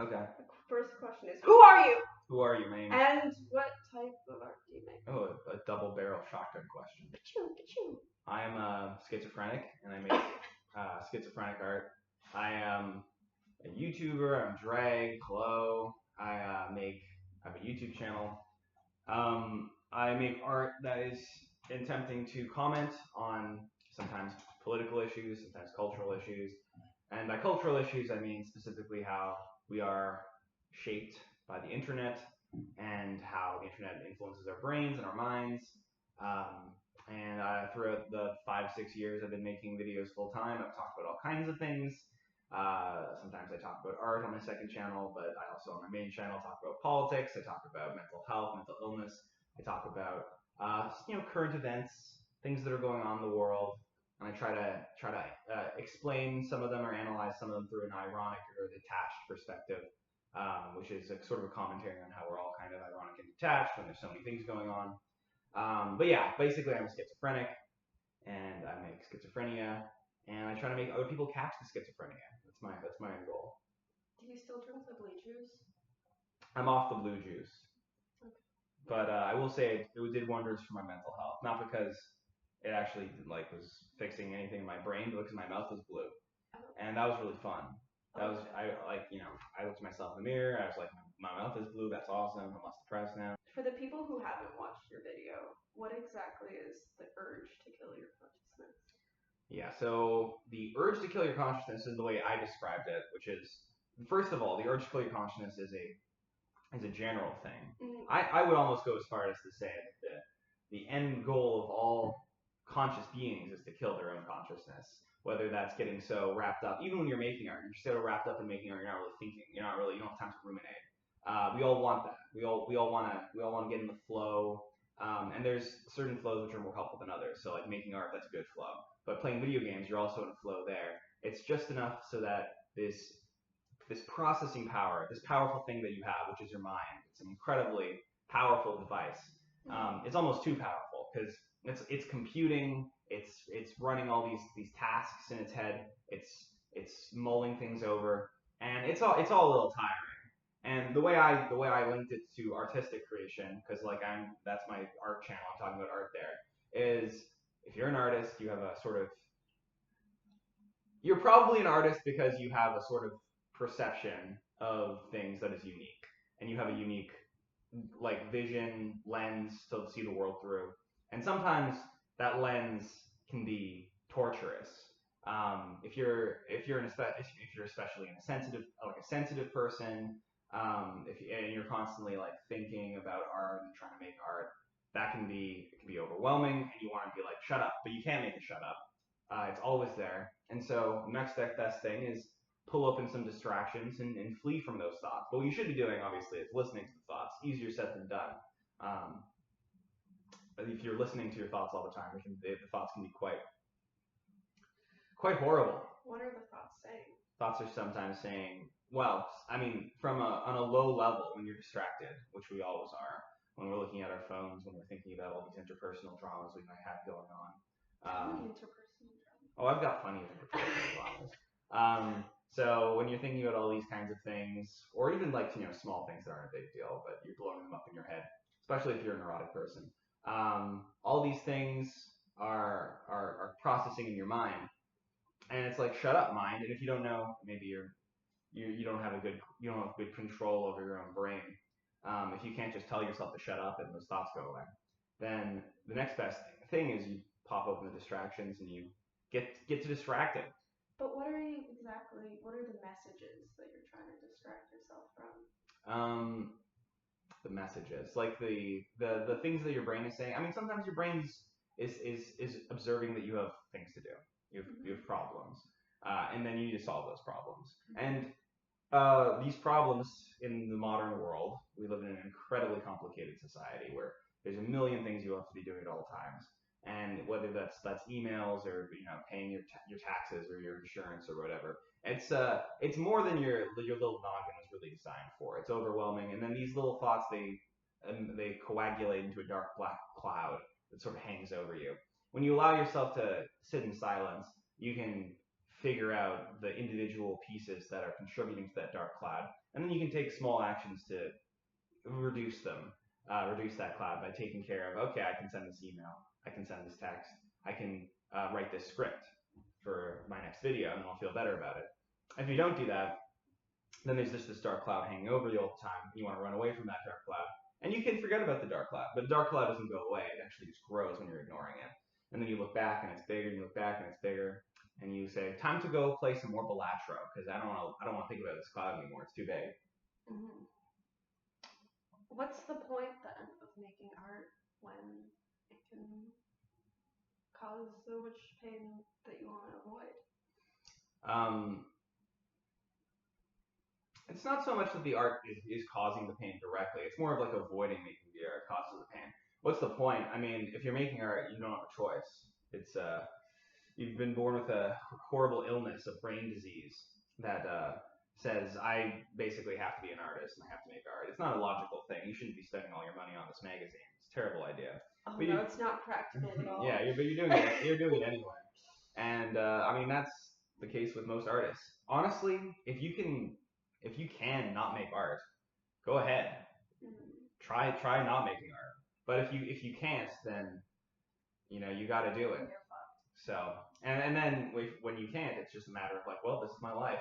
Okay. The first question is, who are you? Who are you, man? And what type of art do you make? Oh, a double barrel shotgun question. Ka-choo. I am a schizophrenic, and I make schizophrenic art. I am a YouTuber. I'm Jreg. Hello. I have a YouTube channel. I make art that is attempting to comment on sometimes political issues, sometimes cultural issues. And by cultural issues, I mean specifically how we are shaped by the internet and how the internet influences our brains and our minds. And throughout the 5-6 years I've been making videos full time, I've talked about all kinds of things. Sometimes I talk about art on my second channel, but I also on my main channel talk about politics. I talk about mental health, mental illness. I talk about current events, things that are going on in the world, and I try to explain some of them or analyze some of them through an ironic or detached perspective, which is a sort of a commentary on how we're all kind of ironic and detached when there's so many things going on. But yeah, basically I'm a schizophrenic, and I make schizophrenia, and I try to make other people catch the schizophrenia. That's my end goal. Do you still drink the blue juice? I'm off the blue juice. Okay. But I will say it did wonders for my mental health. Not because it actually was fixing anything in my brain, but because my mouth was blue, and that was really fun. That was I looked at myself in the mirror. I was like, my mouth is blue. That's awesome. I'm less depressed now. For the people who haven't watched your video, what exactly is the urge to kill your consciousness? Yeah, so the urge to kill your consciousness is the way I described it, which is, first of all, the urge to kill your consciousness is a general thing. Mm. I would almost go as far as to say that the end goal of all conscious beings is to kill their own consciousness. Whether that's getting so wrapped up, even when you're making art, you're so wrapped up in making art, you're not really thinking. You don't have time to ruminate. We all want that. We all want to get in the flow. And there's certain flows which are more helpful than others. So like making art, that's a good flow. But playing video games, you're also in a flow there. It's just enough so that this processing power, this powerful thing that you have, which is your mind, it's an incredibly powerful device. It's almost too powerful because it's computing, it's running all these tasks in its head, it's mulling things over, and it's all a little tiring. And the way I linked it to artistic creation, because that's my art channel, I'm talking about art there, is if you're an artist, you have a sort of, you're probably an artist because you have a sort of perception of things that is unique, and you have a unique vision lens to see the world through, and sometimes that lens can be torturous. If you're especially a sensitive person, and you're constantly thinking about art and trying to make art, that can be overwhelming, and you want to be like, shut up, but you can't make it shut up. It's always there, and so the next best thing is pull open some distractions and flee from those thoughts. But what you should be doing, obviously, is listening to the thoughts. Easier said than done. If you're listening to your thoughts all the time, the thoughts can be quite horrible. What are the thoughts saying? Thoughts are sometimes saying, well, I mean, on a low level, when you're distracted, which we always are, when we're looking at our phones, when we're thinking about all these interpersonal dramas we might have going on. Interpersonal dramas? Oh, I've got plenty of interpersonal dramas. So when you're thinking about all these kinds of things, or even small things that aren't a big deal, but you're blowing them up in your head, especially if you're a neurotic person, all these things are processing in your mind, and it's like, shut up, mind. And if you don't know, maybe you don't have good control over your own brain. If you can't just tell yourself to shut up and those thoughts go away, then the next best thing is you pop open the distractions and you get to distracted. But what are the messages that you're trying to distract yourself from? The messages, like the things that your brain is saying. I mean, sometimes your brain is observing that you have things to do. You have problems, and then you need to solve those problems. And these problems in the modern world, we live in an incredibly complicated society where there's a million things you have to be doing at all times. And whether that's emails or paying your taxes or your insurance or whatever, it's more than your little noggin was really designed for. It's overwhelming, and then these little thoughts they coagulate into a dark black cloud that sort of hangs over you. When you allow yourself to sit in silence, you can figure out the individual pieces that are contributing to that dark cloud, And then you can take small actions to reduce them, reduce that cloud by taking care of, okay, I can send this email, I can send this text, I can write this script for my next video, and then I'll feel better about it. If you don't do that, then there's just this dark cloud hanging over you all the time. You want to run away from that dark cloud. And you can forget about the dark cloud, but the dark cloud doesn't go away. It actually just grows when you're ignoring it. And then you look back and it's bigger, and you look back and it's bigger, and you say, time to go play some more Balatro, because I don't want to think about this cloud anymore. It's too big. Mm-hmm. What's the point then of making art when it can cause so much pain that you want to avoid? It's not so much that the art is causing the pain directly. It's more of like avoiding making the art causes the pain. What's the point? I mean, if you're making art, you don't have a choice. It's you've been born with a horrible illness, a brain disease that says I basically have to be an artist and I have to make art. It's not a logical thing. You shouldn't be spending all your money on this magazine. It's a terrible idea. Oh no, it's not practical at all. Yeah, but you're doing it. You're doing it anyway. And I mean, that's the case with most artists. Honestly, if you can not make art, go ahead. Try not making art. But if you can't, then you got to do it. So and then when you can't, it's just a matter of like, well, this is my life.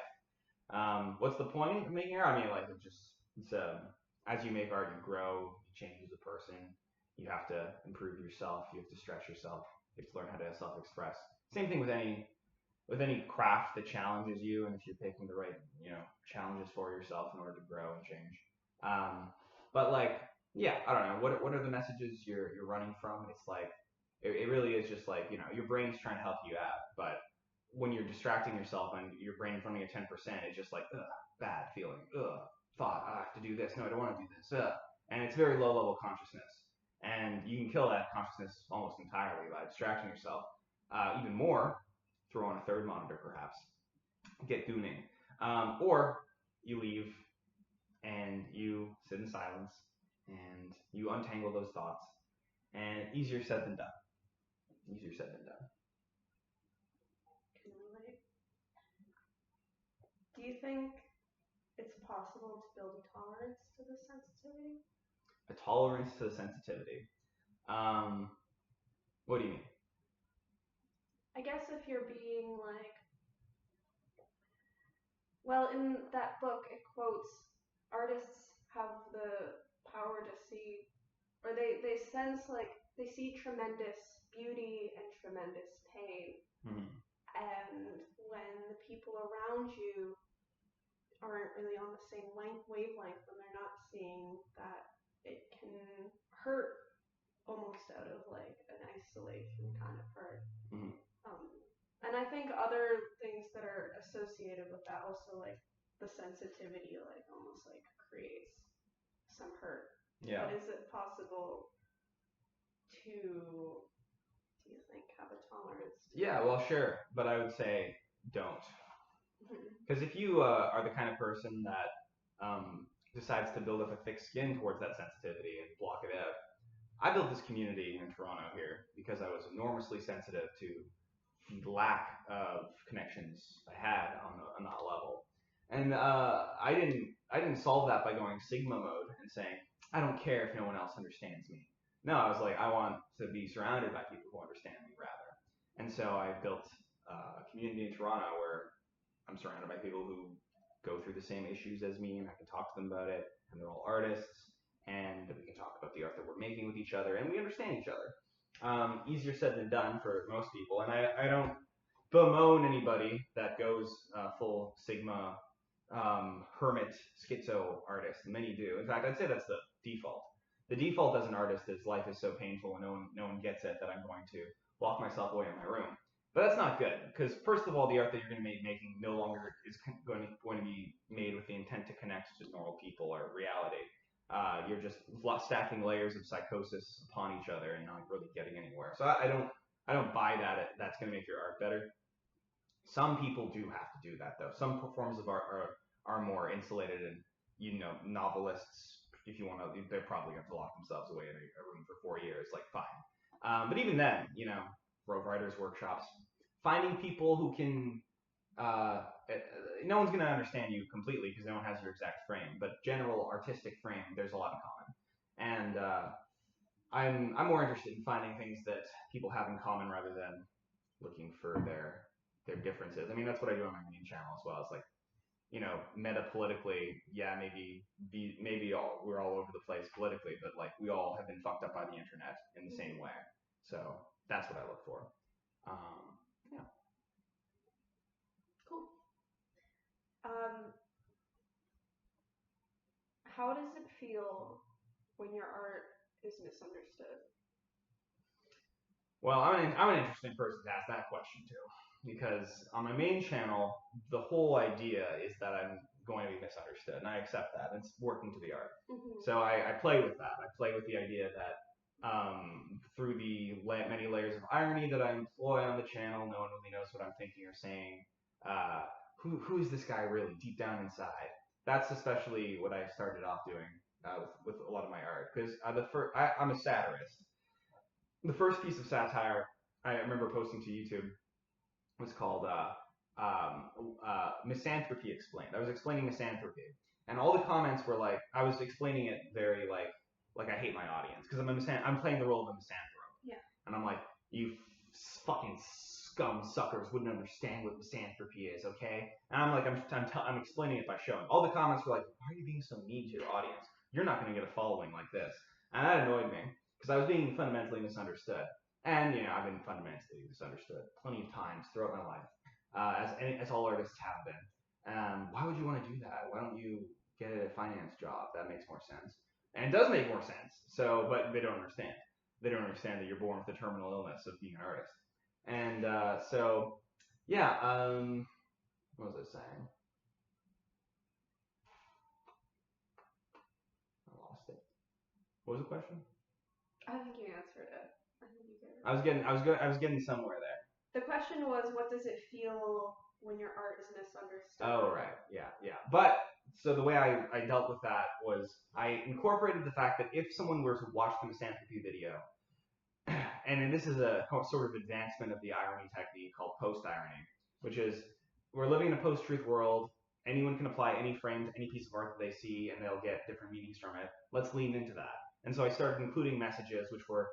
What's the point of making art? I mean, like it's as you make art, you grow, you change as a person. You have to improve yourself. You have to stretch yourself. You have to learn how to self-express. Same thing with any craft that challenges you, and if you're picking the right challenges for yourself in order to grow and change. But like, yeah, I don't know. What are the messages you're running from? It's like it really is just like your brain's trying to help you out, but when you're distracting yourself and your brain's running at 10%, it's just like bad feeling, thought, I have to do this. No, I don't want to do this. And it's very low level consciousness, and you can kill that consciousness almost entirely by distracting yourself. Even more, throw on a third monitor perhaps, get gooning, or you leave and you sit in silence and you untangle those thoughts, and easier said than done. Easier said than done. Do you think it's possible to build a tolerance to the sensitivity? A tolerance to the sensitivity. What do you mean? I guess if you're being like, well, in that book it quotes artists have the power to see, or they sense like they see tremendous beauty and tremendous pain. Mm-hmm. And when the people around you aren't really on the same wavelength, when they're not seeing that it can hurt almost out of like an isolation kind of hurt. Mm-hmm. And I think other things that are associated with that also, like the sensitivity, like almost like creates some hurt. Yeah. But is it possible to, do you think, have a tolerance? Yeah, well, sure, but I would say don't. Because if you are the kind of person that decides to build up a thick skin towards that sensitivity and block it out, I built this community in Toronto here because I was enormously sensitive to the lack of connections I had on that level, and I didn't solve that by going Sigma mode and saying I don't care if no one else understands me. No, I was like, I want to be surrounded by people who understand me rather, and so I built a community in Toronto where I'm surrounded by people who go through the same issues as me, and I can talk to them about it, and they're all artists, and we can talk about the art that we're making with each other, and we understand each other. Easier said than done for most people, and I don't bemoan anybody that goes full Sigma hermit schizo artist. Many do. In fact, I'd say that's the default. The default as an artist is life is so painful and no one gets it that I'm going to lock myself away in my room. But that's not good, because first of all, the art that you're going to be making no longer is going to be made with the intent to connect to normal people or reality. You're just stacking layers of psychosis upon each other and not really getting anywhere. So I don't buy that that's going to make your art better. Some people do have to do that though. Some forms of art are more insulated, and novelists, if you want to, they're probably going to lock themselves away in a room for 4 years. Like fine, but even then, writers' workshops, finding people who can no one's gonna understand you completely because no one has your exact frame. But general artistic frame, there's a lot in common. And I'm more interested in finding things that people have in common rather than looking for their differences. I mean, that's what I do on my main channel as well. It's like, you know, meta politically, yeah, we're all over the place politically, but like we all have been fucked up by the internet in the same way. So that's what I look for. Yeah. Cool. How does it feel when your art is misunderstood? Well, I'm an interesting person to ask that question to, because on my main channel, the whole idea is that I'm going to be misunderstood, and I accept that. It's working to the art. Mm-hmm. So I play with that. I play with the idea that through the many layers of irony that I employ on the channel, no one really knows what I'm thinking or saying. Who is this guy really deep down inside? That's especially what I started off doing with a lot of my art, because I'm a satirist. The first piece of satire I remember posting to YouTube was called Misanthropy Explained. I was explaining misanthropy, and all the comments were like, I was explaining it very like I hate my audience because I'm playing the role of a misanthrope. Yeah. And I'm like, you fucking scum suckers wouldn't understand what misanthropy is, okay? And I'm like, I'm explaining it by showing. All the comments were like, why are you being so mean to your audience? You're not going to get a following like this. And that annoyed me because I was being fundamentally misunderstood. And, you know, I've been fundamentally misunderstood plenty of times throughout my life, as all artists have been. Why would you want to do that? Why don't you get a finance job? That makes more sense. And it does make more sense. So, but they don't understand. They don't understand that you're born with the terminal illness of being an artist. And so, yeah. What was I saying? I lost it. What was the question? I think you answered it. I think you did. I was getting somewhere there. The question was, what does it feel when your art is misunderstood? Oh, right. Yeah. But so the way I dealt with that was I incorporated the fact that if someone were to watch the misanthropy video, and this is a sort of advancement of the irony technique called post-irony, which is we're living in a post-truth world. Anyone can apply any frame to any piece of art that they see, and they'll get different meanings from it. Let's lean into that. And so I started including messages which were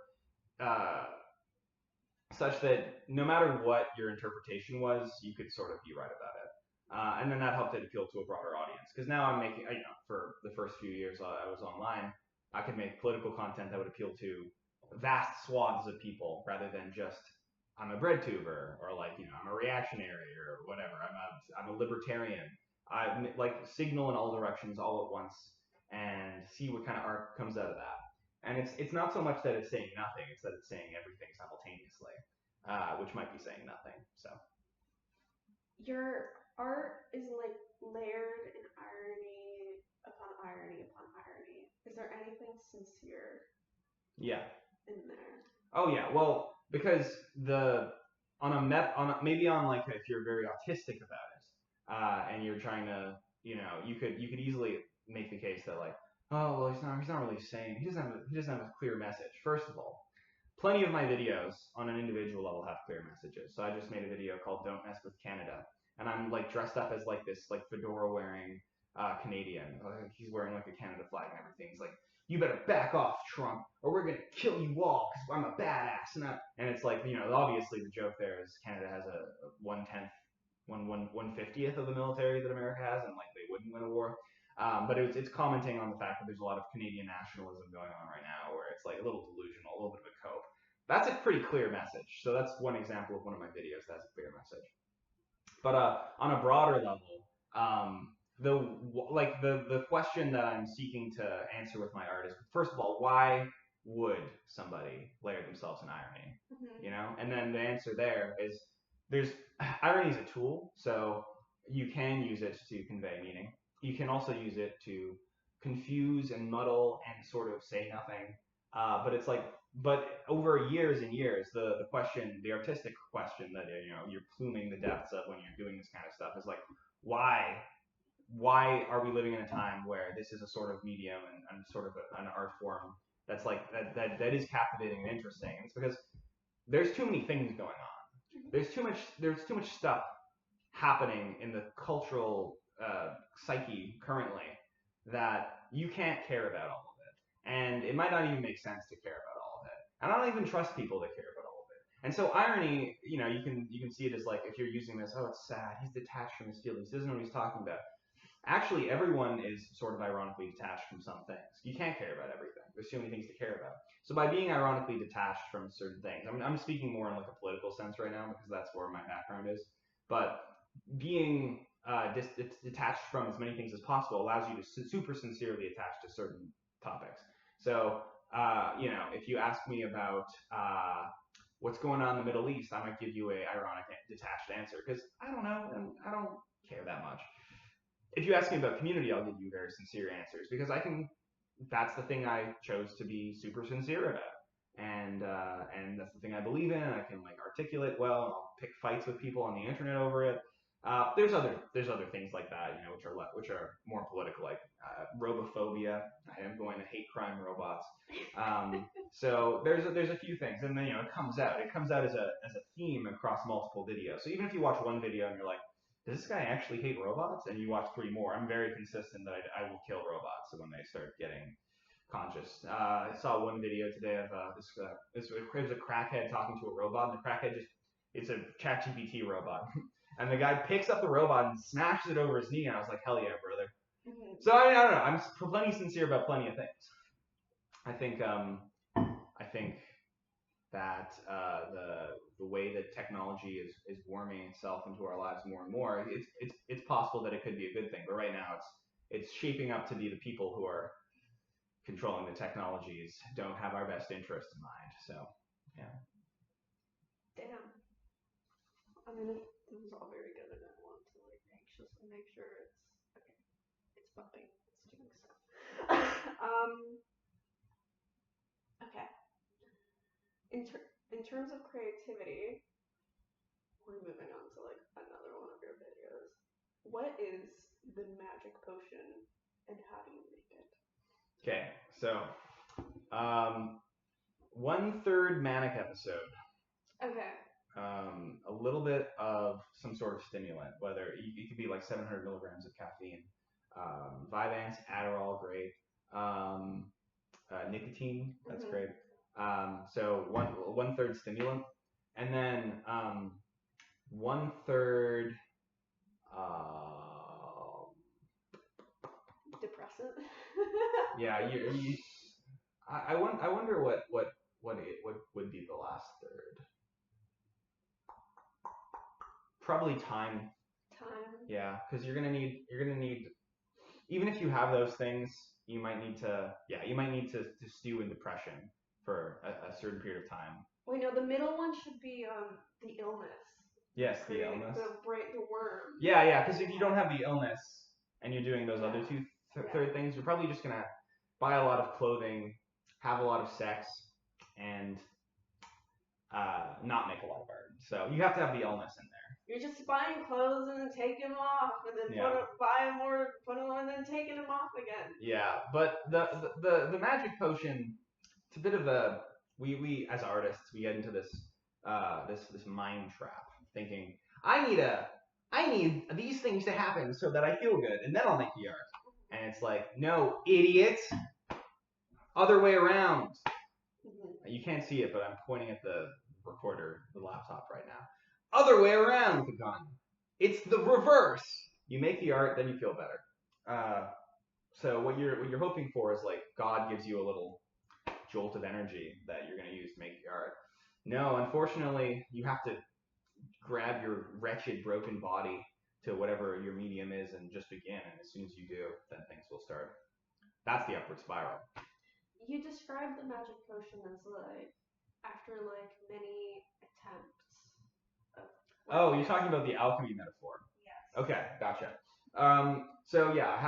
such that no matter what your interpretation was, you could sort of be right about it. And then that helped it appeal to a broader audience. Because now I'm making, you know, for the first few years I was online, I could make political content that would appeal to vast swaths of people rather than just I'm a bread tuber or like, you know, I'm a reactionary or whatever. I'm a libertarian. I like signal in all directions all at once and see what kind of art comes out of that. And it's not so much that it's saying nothing; it's that it's saying everything simultaneously, which might be saying nothing. So your art is like layered in irony upon irony upon irony. Is there anything sincere? Yeah. In there. Oh yeah. Well, because maybe on like if you're very autistic about it, and you're trying to, you know, you could easily make the case that like, oh well, he's not really saying he doesn't have a clear message. First of all, plenty of my videos on an individual level have clear messages. So I just made a video called "Don't Mess with Canada," and I'm like dressed up as like this like fedora wearing Canadian. He's wearing like a Canada flag and everything. He's like, you better back off, Trump, or we're gonna kill you all because I'm a badass. And it's like, you know, obviously the joke there is Canada has a 1/50th of the military that America has, and like they wouldn't win a war. But it's commenting on the fact that there's a lot of Canadian nationalism going on right now, where it's like a little delusional, a little bit of a cope. That's a pretty clear message. So that's one example of one of my videos that has a clear message. But on a broader level, the question that I'm seeking to answer with my art is, first of all, why would somebody layer themselves in irony? Mm-hmm. You know, and then the answer there is irony is a tool, so you can use it to convey meaning. You can also use it to confuse and muddle and sort of say nothing. But over years and years, the artistic question that, you know, you're pluming the depths of when you're doing this kind of stuff is like, why are we living in a time where this is a sort of medium and sort of an art form that's like that is captivating and interesting? And it's because there's too many things going on. There's too much stuff happening in the cultural psyche currently that you can't care about all of it, and it might not even make sense to care about all of it. And I don't even trust people that care about all of it. And so irony, you know, you can see it as like if you're using this, oh, it's sad, he's detached from his feelings, he doesn't know what he's talking about. Actually, everyone is sort of ironically detached from some things. You can't care about everything. There's too many things to care about. So by being ironically detached from certain things, I'm speaking more in like a political sense right now because that's where my background is. But being detached from as many things as possible allows you to super sincerely attach to certain topics. So, you know, if you ask me about what's going on in the Middle East, I might give you a ironic, detached answer because I don't know and I don't care that much. If you ask me about community, I'll give you very sincere answers because I can. That's the thing I chose to be super sincere about, and that's the thing I believe in. And I can like articulate well. I'll pick fights with people on the internet over it. There's other things like that, you know, which are more political, like robophobia. I am going to hate crime robots. So there's a few things, and then you know it comes out. It comes out as a theme across multiple videos. So even if you watch one video and you're like, does this guy actually hate robots? And you watch 3 more, I'm very consistent that I will kill robots when they start getting conscious. I saw one video today of this was a crackhead talking to a robot, and the crackhead it's a ChatGPT robot. And the guy picks up the robot and smashes it over his knee, and I was like, hell yeah, brother. Mm-hmm. So I don't know, I'm plenty sincere about plenty of things. I think that the way that technology is warming itself into our lives more and more, it's possible that it could be a good thing. But right now, it's shaping up to be the people who are controlling the technologies don't have our best interest in mind. So, yeah. Damn. I mean, it was all very good, and I want to like anxiously make sure it's okay. It's bumping. It's doing stuff. Okay. In terms of creativity, we're moving on to like another one of your videos. What is the magic potion, and how do you make it? Okay, so 1/3 manic episode. Okay. A little bit of some sort of stimulant, whether it could be like 700 milligrams of caffeine, Vyvanse, Adderall, great, nicotine, that's great. So 1/3 stimulant, and then 1/3 depressant. Yeah, I wonder what would be the last third. Probably time. Yeah, because you're gonna need even if you have those things, you might need to stew in depression for a certain period of time. Wait, no, the middle one should be the illness. Yes, the illness. The worm. Yeah, because if you don't have the illness and you're doing those other two third things, you're probably just gonna buy a lot of clothing, have a lot of sex, and not make a lot of art. So you have to have the illness in there. You're just buying clothes and then taking them off, and then buying more, putting them on, and then taking them off again. Yeah, but the magic potion, it's a bit of a we as artists we get into this this mind trap, thinking I need these things to happen so that I feel good, and then I'll make the art. And it's like, no, idiot, other way around. Mm-hmm. You can't see it, but I'm pointing at the recorder, the laptop right now. Other way around with the gun. It's the reverse. You make the art, then you feel better. So what you're hoping for is like God gives you a little jolt of energy that you're going to use to make the art. No, unfortunately, you have to grab your wretched, broken body to whatever your medium is and just begin. And as soon as you do, then things will start. That's the upward spiral. You described the magic potion as like after like many attempts. Oh, you're talking about the alchemy metaphor. Yes. Okay, gotcha. So yeah,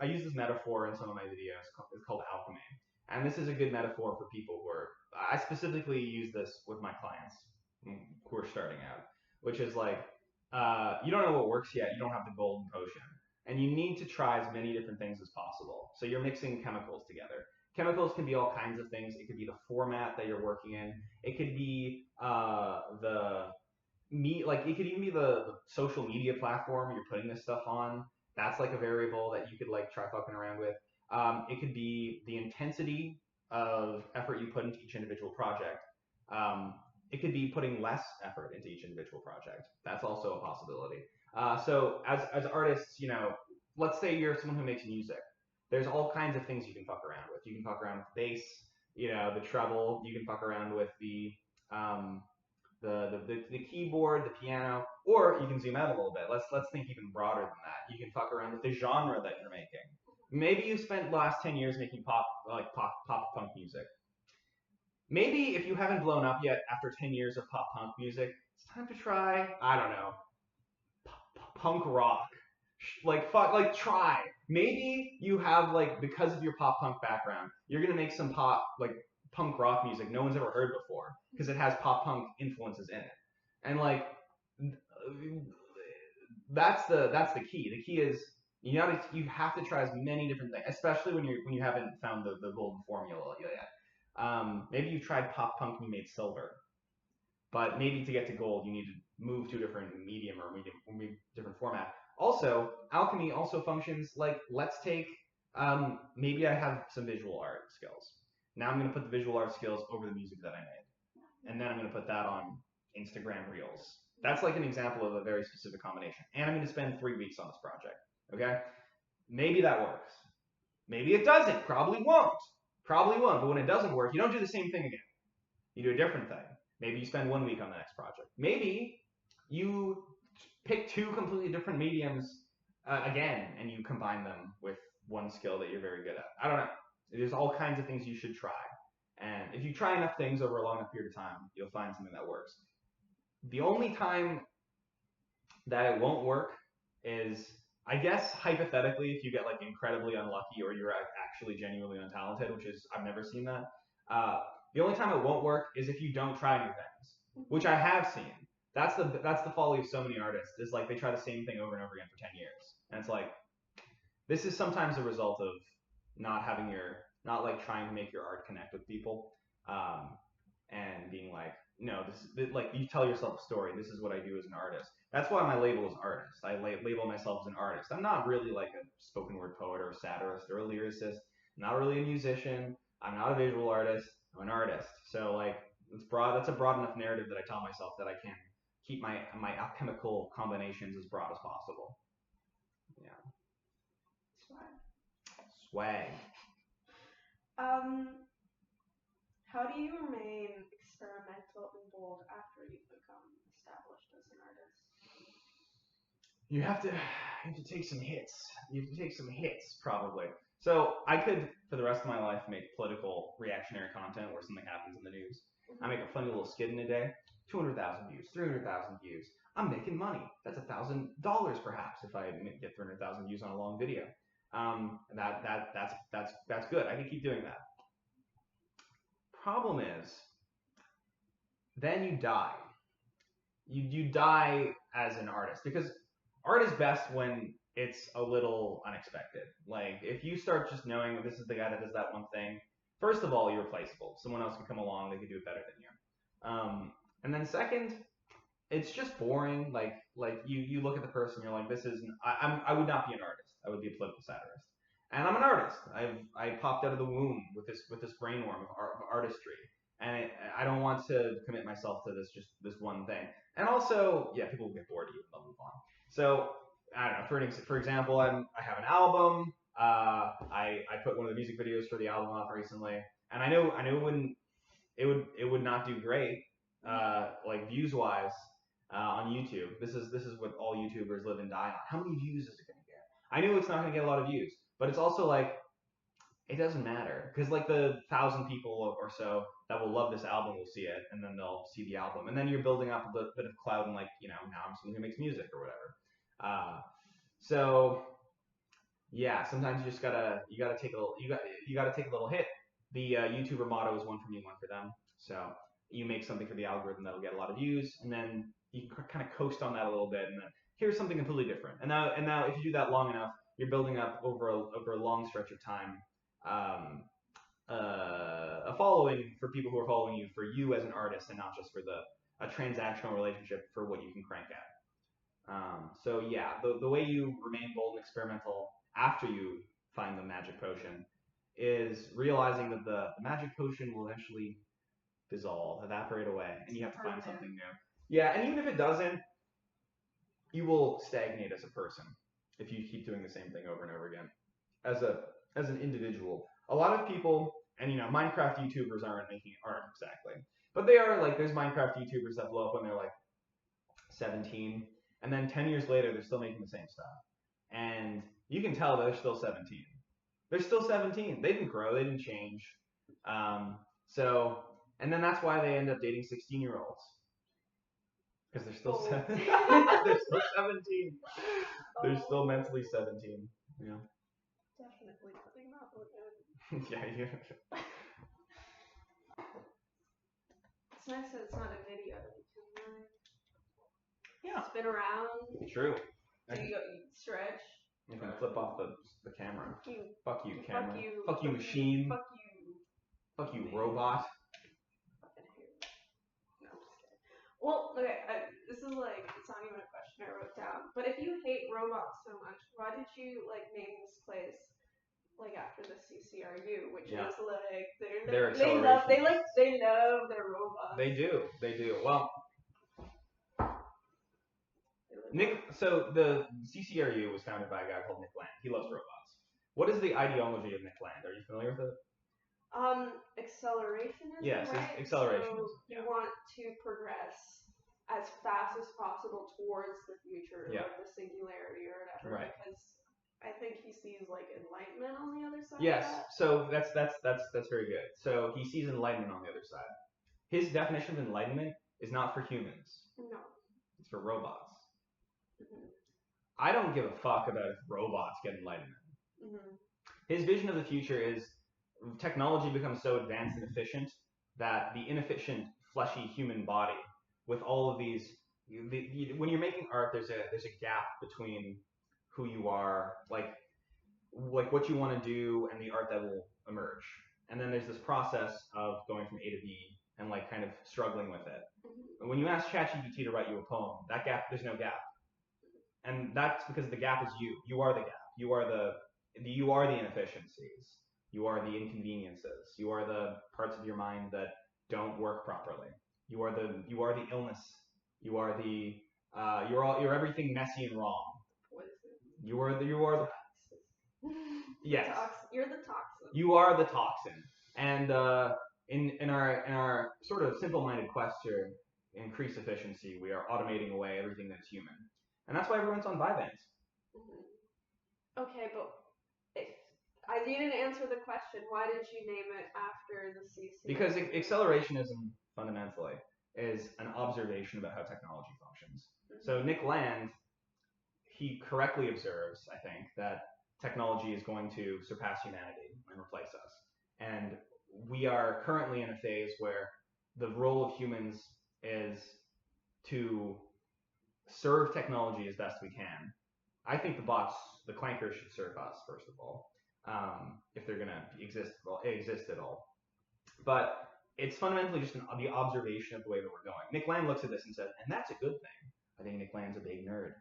I use this metaphor in some of my videos. It's called alchemy, and this is a good metaphor for people who are. I specifically use this with my clients who are starting out, which is like, you don't know what works yet. You don't have the golden potion, and you need to try as many different things as possible. So you're mixing chemicals together. Chemicals can be all kinds of things. It could be the format that you're working in. It could be like it could even be the social media platform you're putting this stuff on. That's like a variable that you could like try fucking around with. It could be the intensity of effort you put into each individual project. Um, it could be putting less effort into each individual project. That's also a possibility. So as artists, you know, let's say you're someone who makes music. There's all kinds of things you can fuck around with. You can fuck around with the bass, you know, the treble. You can fuck around with um, the keyboard, the piano, or you can zoom out a little bit. Let's think even broader than that. You can fuck around with the genre that you're making. Maybe you spent the last 10 years making pop punk music. Maybe if you haven't blown up yet after 10 years of pop punk music, it's time to try, I don't know, punk rock. Like fuck, like try. Maybe you have like, because of your pop punk background, you're gonna make some punk rock music no one's ever heard before because it has pop punk influences in it. And like that's the key. The key is you have to try as many different things, especially when you haven't found the golden formula yet. Maybe you tried pop punk and you made silver, but maybe to get to gold you need to move to a different medium or different format. Also, alchemy also functions like, let's take maybe I have some visual art skills. Now I'm going to put the visual art skills over the music that I made, and then I'm going to put that on Instagram Reels. That's like an example of a very specific combination. And I'm going to spend 3 weeks on this project. Okay, maybe that works. Maybe it doesn't. Probably won't. Probably won't. But when it doesn't work, you don't do the same thing again. You do a different thing. Maybe you spend 1 week on the next project. Maybe you pick 2 completely different mediums again, and you combine them with one skill that you're very good at. I don't know. There's all kinds of things you should try. And if you try enough things over a long enough period of time, you'll find something that works. The only time that it won't work is, I guess, hypothetically, if you get like incredibly unlucky or you're actually genuinely untalented, which is, I've never seen that. The only time it won't work is if you don't try new things, which I have seen. That's the folly of so many artists, is like they try the same thing over and over again for 10 years. And it's like, this is sometimes a result of not like trying to make your art connect with people, and being like, no, like you tell yourself a story. This is what I do as an artist. That's why my label is artist. I label myself as an artist. I'm not really like a spoken word poet or a satirist or a lyricist. I'm not really a musician. I'm not a visual artist. I'm an artist. So like, it's broad. That's a broad enough narrative that I tell myself that I can keep my alchemical combinations as broad as possible. Yeah. Swag. How do you remain experimental and bold after you've become established as an artist? You have to take some hits. You have to take some hits, probably. So I could, for the rest of my life, make political reactionary content where something happens in the news. I make a funny little skit in a day, 200,000 views, 300,000 views. I'm making money. That's $1,000 perhaps if I get 300,000 views on a long video. That's good. I can keep doing that. Problem is, then you die. You die as an artist, because art is best when it's a little unexpected. Like, if you start just knowing that this is the guy that does that one thing, first of all, you're replaceable. Someone else can come along, they can do it better than you. And then second, it's just boring. Like you look at the person, you're like, this isn't. I would not be an artist. I would be a political satirist. And I'm an artist. I popped out of the womb with this brainworm of artistry, and I don't want to commit myself to this one thing. And also, yeah, people will get bored of you and they'll move on. So I don't know. For example, I have an album. I put one of the music videos for the album up recently, and I know it would not do great, like views wise, on YouTube. This is what all YouTubers live and die on. How many views is it gonna get? I knew it's not gonna get a lot of views, but it's also like, it doesn't matter, because like the 1,000 people or so that will love this album will see it, and then they'll see the album, and then you're building up a bit of clout, and like, now I'm someone who makes music or whatever. So yeah, sometimes you gotta take a little hit. The YouTuber motto is one for me, one for them. So you make something for the algorithm that'll get a lot of views, and then you kind of coast on that a little bit, and then here's something completely different. And now if you do that long enough, you're building up over a long stretch of time a following for people who are following you for you as an artist, and not just for a transactional relationship for what you can crank out. So yeah, the way you remain bold and experimental after you find the magic potion is realizing that the magic potion will eventually dissolve, evaporate away, and you have to find something new. Yeah, and even if it doesn't, you will stagnate as a person if you keep doing the same thing over and over again. As an individual, a lot of people, and Minecraft YouTubers aren't making art exactly, but they are like there's Minecraft YouTubers that blow up when they're like 17, and then 10 years later they're still making the same stuff, and you can tell they're still 17. They're still 17. They didn't grow. They didn't change. So, and then that's why they end up dating 16-year-olds. Because they're still they're still 17. They're still mentally 17. Yeah. Definitely putting that one in. Yeah. It's nice that it's not a video that you can Yeah. spin around. True. You stretch. You can flip off the camera. Fuck you, camera. Fuck you, machine. Fuck you. Fuck you, robot. No, I'm just kidding. Well, okay, this is like, it's not even a question I wrote down, but if you hate robots so much, why did you name this place after the CCRU, which is they love their robots. They do. Well, so the CCRU was founded by a guy called Nick Land. He loves robots. What is the ideology of Nick Land? Are you familiar with it? Accelerationism. Yes, right? accelerationism. So you want to progress as fast as possible towards the future, the singularity or whatever. Right. Because I think he sees enlightenment on the other side. Yes. Of that. So that's very good. So he sees enlightenment on the other side. His definition of enlightenment is not for humans. No. It's for robots. Mm-hmm. I don't give a fuck about if robots get enlightenment. Mm-hmm. His vision of the future is technology becomes so advanced and efficient that the inefficient, fleshy human body, with all of these, when you're making art, there's a gap between who you are, like what you want to do, and the art that will emerge. And then there's this process of going from A to B and kind of struggling with it. Mm-hmm. When you ask ChatGPT to write you a poem, that gap, there's no gap. And that's because the gap is you. You are the gap. You are the inefficiencies. You are the inconveniences. You are the parts of your mind that don't work properly. You are the illness. You are you're everything messy and wrong. You are the yes. You're the toxin. You are the toxin. And in our sort of simple-minded quest to increase efficiency, we are automating away everything that's human. And that's why everyone's on Vyvanse. Mm-hmm. Okay, but I didn't answer the question. Why did you name it after the CC? Because accelerationism, fundamentally, is an observation about how technology functions. Mm-hmm. So Nick Land, he correctly observes, I think, that technology is going to surpass humanity and replace us. And we are currently in a phase where the role of humans is to serve technology as best we can. I think the clankers should serve us, first of all, if they're going to exist at all. But it's fundamentally just the observation of the way that we're going. Nick Land looks at this and says, and that's a good thing. I think Nick Land's a big nerd,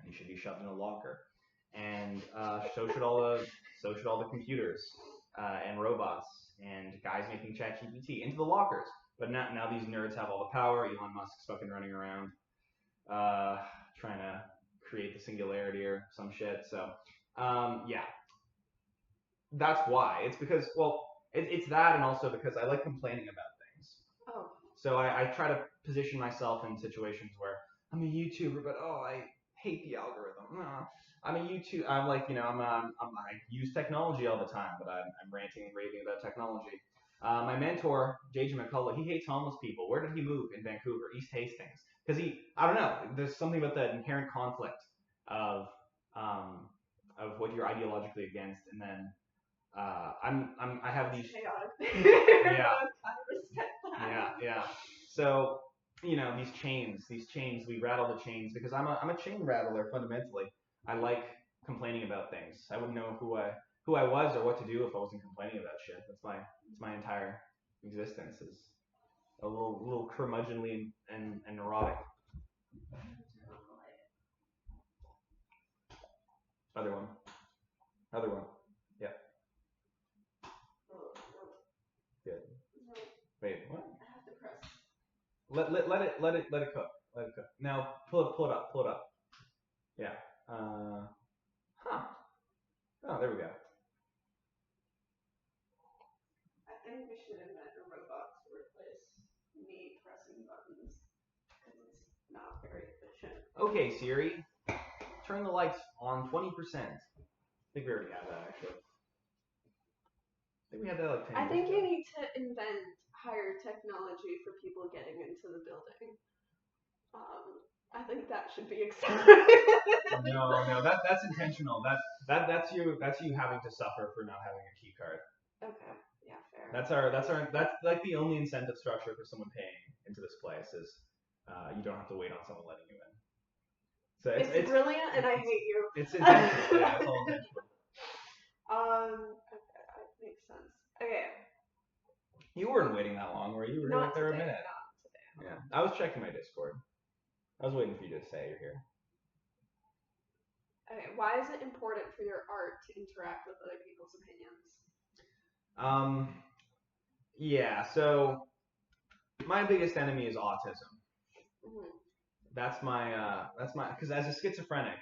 and he should be shoved in a locker. And so should all the computers and robots and guys making ChatGPT into the lockers. But now these nerds have all the power. Elon Musk's fucking running around trying to create the singularity or some shit. So yeah, that's why. It's because, well, it's that, and also because I like complaining about things. Oh. So I try to position myself in situations where I'm a YouTuber, but I hate the algorithm. I'm a YouTube. I'm I use technology all the time, but I'm ranting and raving about technology. My mentor, JJ McCullough, he hates homeless people. Where did he move? In Vancouver, East Hastings. Because I don't know, there's something about that inherent conflict of what you're ideologically against, and then I have these chaotic. yeah. So these chains, we rattle the chains because I'm a chain rattler fundamentally. I like complaining about things. I wouldn't know who I was or what to do if I wasn't complaining about shit. That's my entire existence is A little curmudgeonly and neurotic. Other one. Yeah. Good. Wait, what? I have to press. Let it cook. Let it cook. Now pull it up. Yeah. Huh. Oh, there we go. I think we should invent a robot to replace me pressing buttons because it's not very efficient. Okay, Siri, turn the lights on 20%. I think we already have that actually. I think we had that like 10 I years think ago. you need to invent higher technology for people getting into the building. I think that should be accelerated. No, that's intentional. That's you having to suffer for not having a key card. Okay, yeah, fair. That's like the only incentive structure for someone paying into this place is you don't have to wait on someone letting you in. So it's brilliant, and I hate you. It's intentional. Yeah, it's all intentional. Okay, that makes sense. Okay. You weren't waiting that long, were you? You were Not like there today, a minute. not today. Yeah, I was checking my Discord. I was waiting for you to say you're here. Okay, why is it important for your art to interact with other people's opinions? Yeah. So my biggest enemy is autism. Mm-hmm. That's my because as a schizophrenia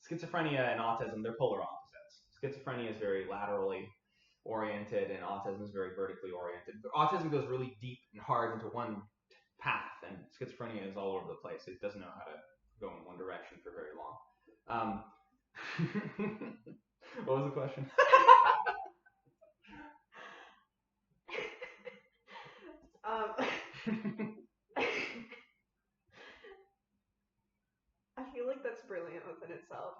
and autism, they're polar opposites. Schizophrenia is very laterally oriented, and autism is very vertically oriented. Autism goes really deep and hard into one path, and schizophrenia is all over the place. It doesn't know how to go in one direction for very long. What was the question? I feel like that's brilliant within itself.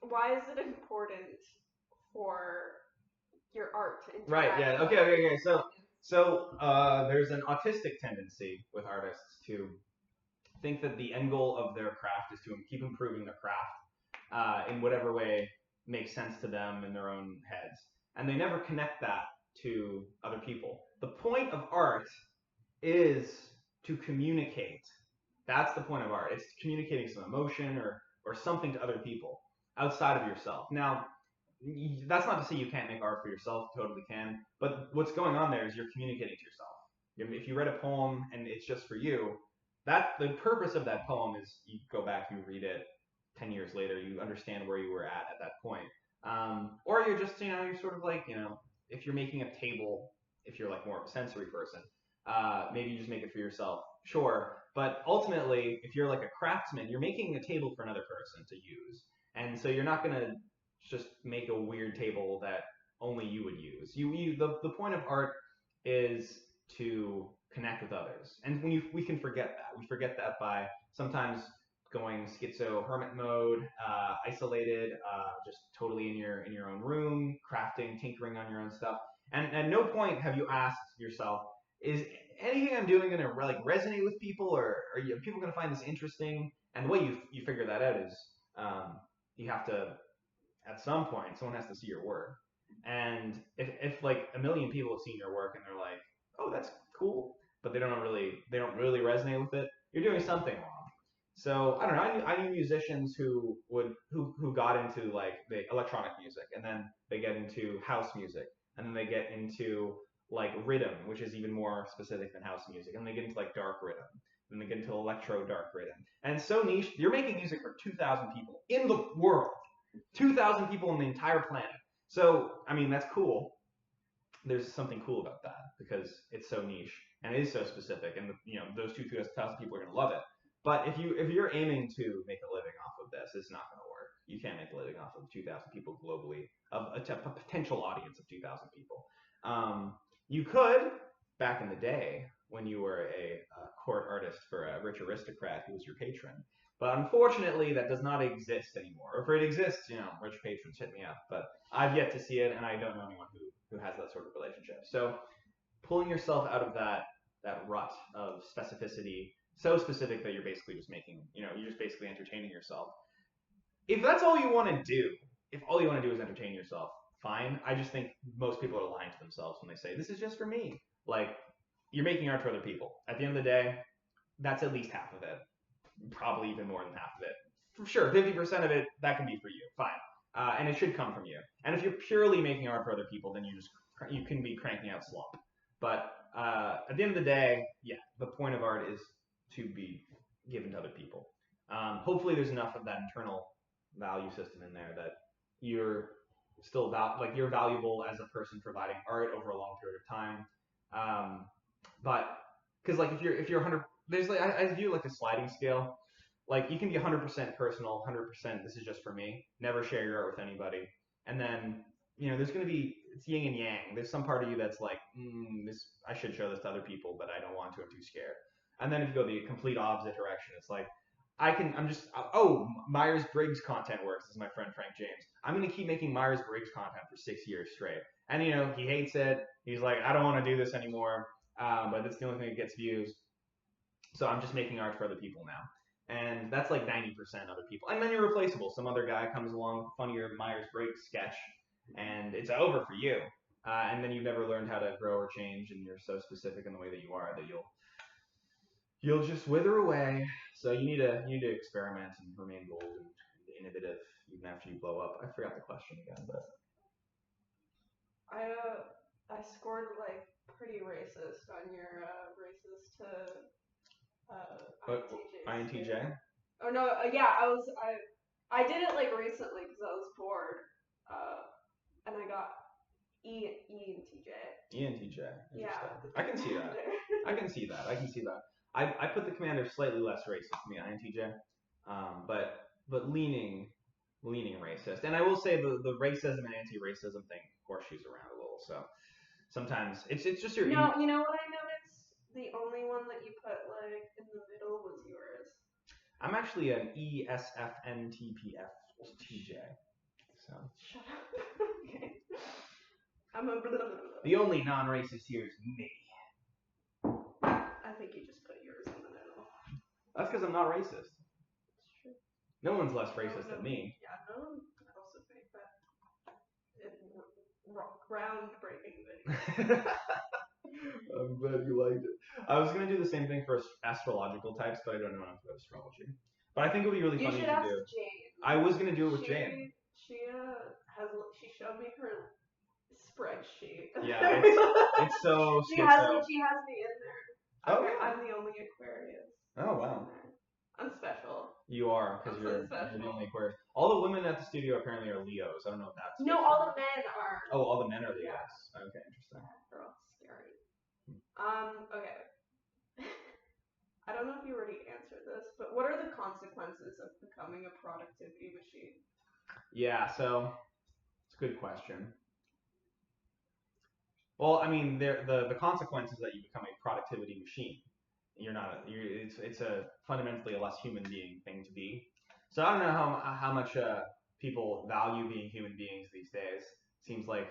Why is it important for your art to interact? Right. Yeah. Okay. So there's an autistic tendency with artists to think that the end goal of their craft is to keep improving their craft in whatever way makes sense to them in their own heads, and they never connect that to other people. The point of art is to communicate. That's the point of art. It's communicating some emotion or something to other people outside of yourself. Now, that's not to say you can't make art for yourself. Totally can. But what's going on there is you're communicating to yourself. If you read a poem and it's just for you, that the purpose of that poem is you go back, you read it 10 years later, you understand where you were at that point. Or you're just, you're sort of like, if you're making a table, if you're like more of a sensory person, maybe you just make it for yourself. Sure. But ultimately, if you're like a craftsman, you're making a table for another person to use. And so you're not going to just make a weird table that only you would use. The point of art is to connect with others, and we can forget that. We forget that by sometimes going schizo hermit mode, isolated, just totally in your own room, crafting, tinkering on your own stuff. And at no point have you asked yourself, is anything I'm doing gonna like resonate with people, or are people gonna find this interesting? And the way you figure that out is you have to, at some point, someone has to see your work. And if like a million people have seen your work and they're like, oh, that's cool, but they don't really resonate with it, you're doing something wrong. So I don't know. I knew musicians who got into like the electronic music, and then they get into house music, and then they get into like rhythm, which is even more specific than house music, and they get into like dark rhythm, and they get into electro dark rhythm, and it's so niche. You're making music for 2,000 people in the world. 2,000 people on the entire planet. So, I mean, that's cool. There's something cool about that because it's so niche and it is so specific, and those 2,000 people are gonna love it. But if you're aiming to make a living off of this, it's not gonna work. You can't make a living off of 2,000 people globally, of a potential audience of 2,000 people. You could back in the day when you were a court artist for a rich aristocrat who was your patron. But unfortunately, that does not exist anymore. Or if it exists, rich patrons hit me up. But I've yet to see it, and I don't know anyone who has that sort of relationship. So pulling yourself out of that rut of specificity, so specific that you're basically just making, you're just basically entertaining yourself. If that's all you want to do, if all you want to do is entertain yourself, fine. I just think most people are lying to themselves when they say, this is just for me. Like, you're making art for other people. At the end of the day, that's at least half of it. Probably even more than half of it. For sure, 50% of it, that can be for you. Fine. And it should come from you. And if you're purely making art for other people, then you can be cranking out slop. But at the end of the day, yeah, the point of art is to be given to other people. Hopefully, there's enough of that internal value system in there that you're still you're valuable as a person providing art over a long period of time. But because like if you're 100, there's like I view like a sliding scale. Like you can be 100% personal, 100% this is just for me. Never share your art with anybody. And then there's gonna be it's yin and yang. There's some part of you that's like, this I should show this to other people, but I don't want to. I'm too scared. And then if you go the complete opposite direction, it's like Myers-Briggs content works. This is my friend Frank James. I'm gonna keep making Myers-Briggs content for 6 years straight. And he hates it. He's like, I don't want to do this anymore. But it's the only thing that gets views. So I'm just making art for other people now. And that's like 90% other people. And then you're replaceable. Some other guy comes along, funnier Myers-Briggs sketch, and it's over for you. And then you've never learned how to grow or change, and you're so specific in the way that you are that you'll just wither away. So you need to experiment and remain bold and innovative even after you blow up. I forgot the question again, but I scored like pretty racist on your racist to INTJ. INTJ? Oh no, yeah, I did it like recently because I was bored, and I got ENTJ. ENTJ. Yeah. I can see that. I can see that. I put the commander slightly less racist than the INTJ, but leaning racist. And I will say the racism and anti-racism thing horseshoes around a little. So sometimes it's just your. No, you know what I noticed? The only one that you put like in the middle was yours. I'm actually an ESFNTPF TJ. So. Shut up. Okay. I'm a blah, blah, blah. The only non-racist here is me. I think you just put yours in the middle. That's because I'm not racist. It's true. No one's less racist than me. Yeah, no one could also think that. Groundbreaking video. I'm glad you liked it. I was gonna do the same thing for astrological types, but I don't know enough about astrology. But I think it would be really funny to do. You should ask Jane. I was gonna do it with Jane. She showed me her spreadsheet. Yeah, it's so. She has me in there. Oh, I'm the only Aquarius. Oh wow. I'm special. You are, because you're the only Aquarius. All the women at the studio apparently are Leos. I don't know if that's. No, all the men are. Oh, all the men are Leos. Yeah. Okay, interesting. They're all scary. Okay. I don't know if you already answered this, but what are the consequences of becoming a productivity machine? Yeah, so it's a good question. Well, I mean, the consequences that you become a productivity machine. It's a fundamentally a less human being thing to be. So I don't know how much people value being human beings these days. Seems like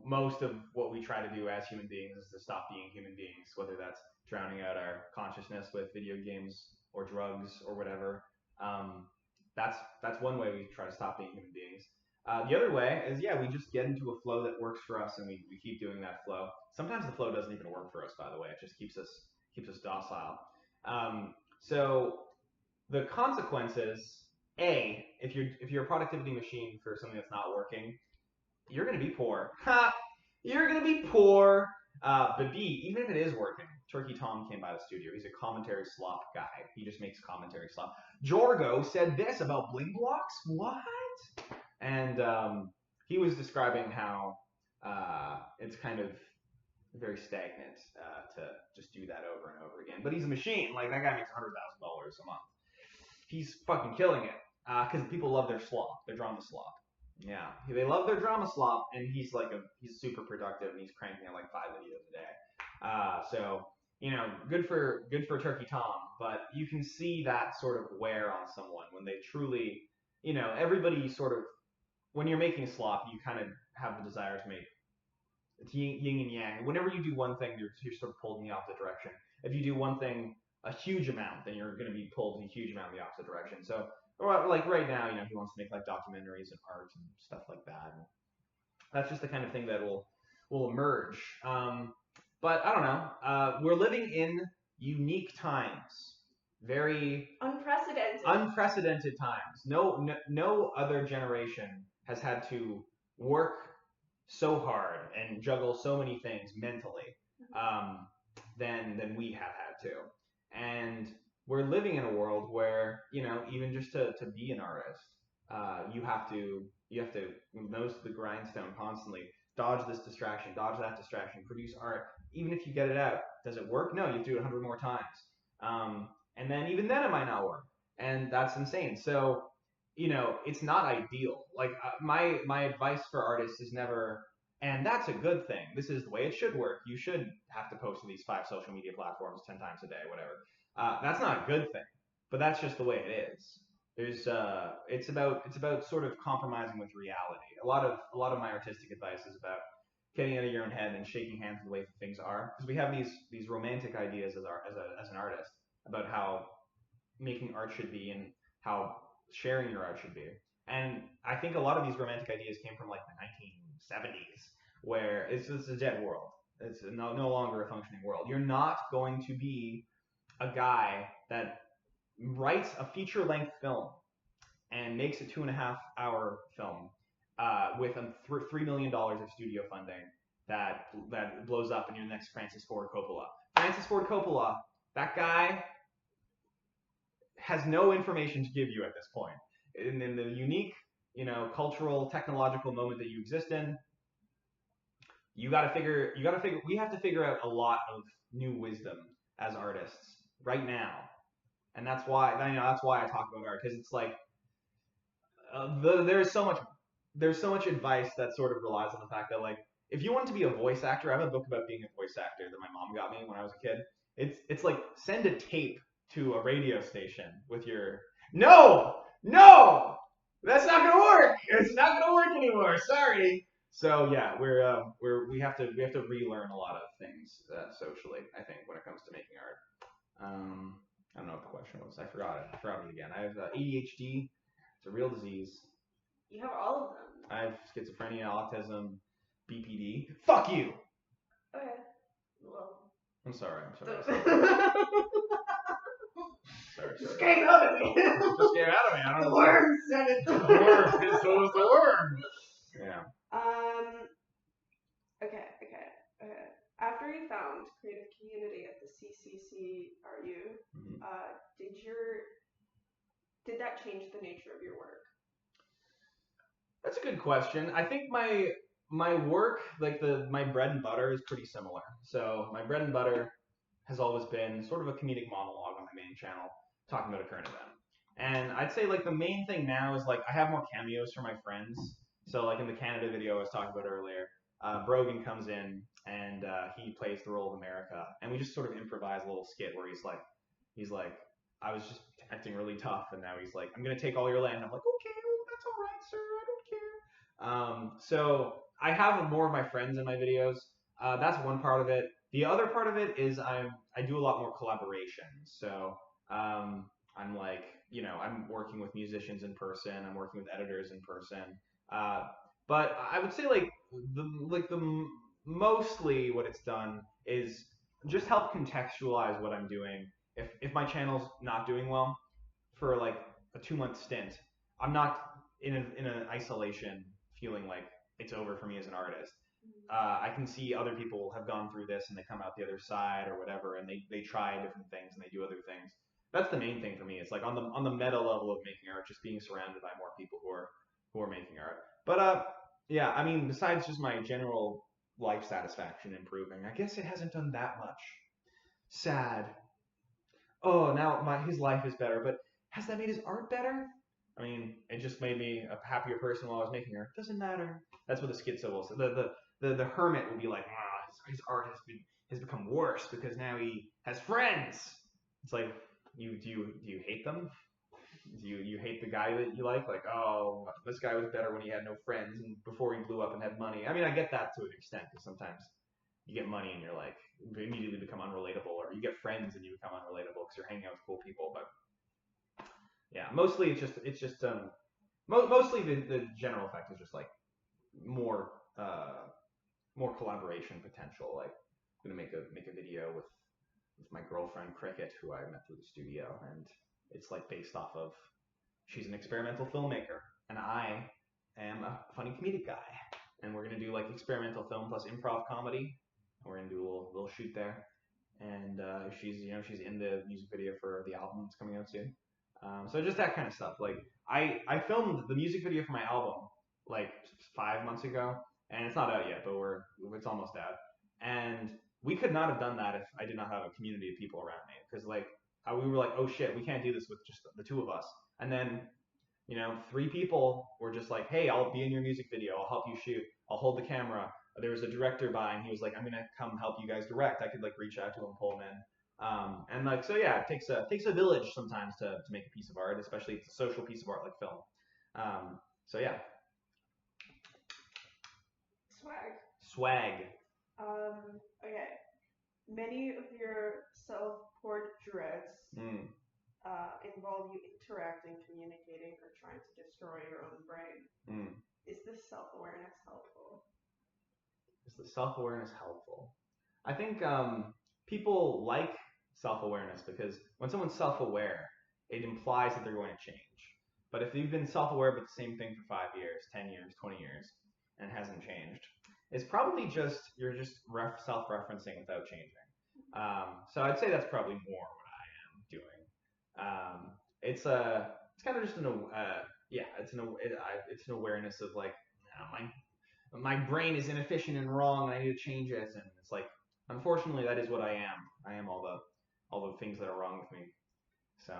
most of what we try to do as human beings is to stop being human beings, whether that's drowning out our consciousness with video games or drugs or whatever. That's one way we try to stop being human beings. The other way is, we just get into a flow that works for us, and we keep doing that flow. Sometimes the flow doesn't even work for us, by the way. It just keeps us docile. So the consequences, A, if you're a productivity machine for something that's not working, you're going to be poor. You're going to be poor. But B, even if it is working, Turkey Tom came by the studio. He's a commentary slop guy. He just makes commentary slop. Jorgo said this about bling blocks. What? And he was describing how it's kind of very stagnant to just do that over and over again. But he's a machine. Like, that guy makes $100,000 a month. He's fucking killing it because people love their slop, their drama slop. Yeah, they love their drama slop, and he's super productive, and he's cranking out like 5 videos a day. So good for Turkey Tom, but you can see that sort of wear on someone when they truly, everybody sort of, when you're making slop, you kind of have the desire to make. It's yin and yang. Whenever you do one thing, you're sort of pulled in the opposite direction. If you do one thing a huge amount, then you're going to be pulled in a huge amount in the opposite direction. So, like right now, he wants to make like documentaries and art and stuff like that. And that's just the kind of thing that will emerge. But I don't know. We're living in unique times, very unprecedented times. No other generation has had to work so hard and juggle so many things mentally than we have had to. And we're living in a world where, even just to be an artist, you have to nose to the grindstone constantly, dodge this distraction, dodge that distraction, produce art. Even if you get it out, does it work? No, you have to do it 100 more times. And then even then it might not work. And that's insane. So, it's not ideal. Like my advice for artists is never, and that's a good thing. This is the way it should work. You should have to post to these 5 social media platforms 10 times a day, whatever. That's not a good thing, but that's just the way it is. It's about sort of compromising with reality. A lot of my artistic advice is about getting out of your own head and shaking hands with the way things are, because we have these romantic ideas as an artist about how making art should be and how sharing your art should be. And I think a lot of these romantic ideas came from like the 1970s, where it's a dead world. It's no longer a functioning world. You're not going to be a guy that writes a feature length film and makes a 2.5 hour film with $3 million of studio funding that blows up and you're the next Francis Ford Coppola. Francis Ford Coppola, that guy has no information to give you at this point. In the unique, cultural, technological moment that you exist in, we have to figure out a lot of new wisdom as artists right now. And that's why I talk about art, because it's like there's so much advice that sort of relies on the fact that, like, if you want to be a voice actor, I have a book about being a voice actor that my mom got me when I was a kid. It's like, send a tape to a radio station with your no, that's not gonna work. It's not gonna work anymore. Sorry. So yeah, we have to relearn a lot of things socially, I think, when it comes to making art. I don't know what the question was. I forgot it again. I have ADHD. It's a real disease. You have all of them. I have schizophrenia, autism, BPD. Fuck you. Okay. Well. I'm sorry. Sorry. Just came out of me. Just came out of me. I don't know. The worm said it. The worm. So was the worm. Yeah. Okay. After you found creative community at the CCCRU, did that change the nature of your work? That's a good question. I think my work, like my bread and butter, is pretty similar. So my bread and butter has always been sort of a comedic monologue on my main channel, talking about a current event. And I'd say, like, the main thing now is, like, I have more cameos for my friends. So, like, in the Canada video I was talking about earlier, Brogan comes in and he plays the role of America, and we just sort of improvise a little skit where he's like, I was just acting really tough, and now he's like, I'm gonna take all your land. And I'm like, okay, well, that's all right, sir. I don't care. So I have more of my friends in my videos. That's one part of it. The other part of it is I do a lot more collaborations. So I'm like, I'm working with musicians in person. I'm working with editors in person. But I would say, like, mostly what it's done is just help contextualize what I'm doing. If my channel's not doing well for like a 2-month stint, I'm not in an isolation feeling like it's over for me as an artist. I can see other people have gone through this and they come out the other side or whatever, and they try different things and they do other things. That's the main thing for me. It's like on the meta level of making art, just being surrounded by more people who are making art. But yeah, I mean, besides just my general life satisfaction improving, I guess it hasn't done that much. Sad. Oh, now his life is better, but has that made his art better? I mean, it just made me a happier person while I was making art. Doesn't matter. That's what the schizo will say. The hermit will be like, his art has become worse because now he has friends. It's like, do you hate them? Do you hate the guy that you like? Like, oh, this guy was better when he had no friends and before he blew up and had money. I mean, I get that to an extent, because sometimes you get money and you're like, you immediately become unrelatable, or you get friends and you become unrelatable because you're hanging out with cool people. But yeah, mostly mostly the general effect is just like more collaboration potential. Like, gonna make a video with my girlfriend Cricket, who I met through the studio, and it's like based off of, she's an experimental filmmaker, and I am a funny comedic guy, and we're gonna do like experimental film plus improv comedy. We're gonna do a little shoot there, and she's in the music video for the album that's coming out soon. So just that kind of stuff. Like I filmed the music video for my album like 5 months ago, and it's not out yet, but it's almost out. And we could not have done that if I did not have a community of people around me, because like we were like, oh shit, we can't do this with just the two of us. And then 3 people were just like, hey, I'll be in your music video, I'll help you shoot, I'll hold the camera. There was a director by, and he was like, I'm gonna come help you guys direct. I could like reach out to him, pull him in. And like, so yeah, it takes a village sometimes to make a piece of art, especially if it's a social piece of art like film. So yeah. Swag. Okay. Many of your self-portraits involve you interacting, communicating, or trying to destroy your own brain. Is this self-awareness helpful? Is the self-awareness helpful? I think people like self-awareness because when someone's self-aware, it implies that they're going to change. But if you've been self-aware about the same thing for 5 years, 10 years, 20 years, and hasn't changed, it's probably you're just self-referencing without changing. So I'd say that's probably more what I am doing. It's kind of just it's an awareness of like, my brain is inefficient and wrong, and I need to change it. And it's like, unfortunately, that is what I am. I am all the things that are wrong with me. So.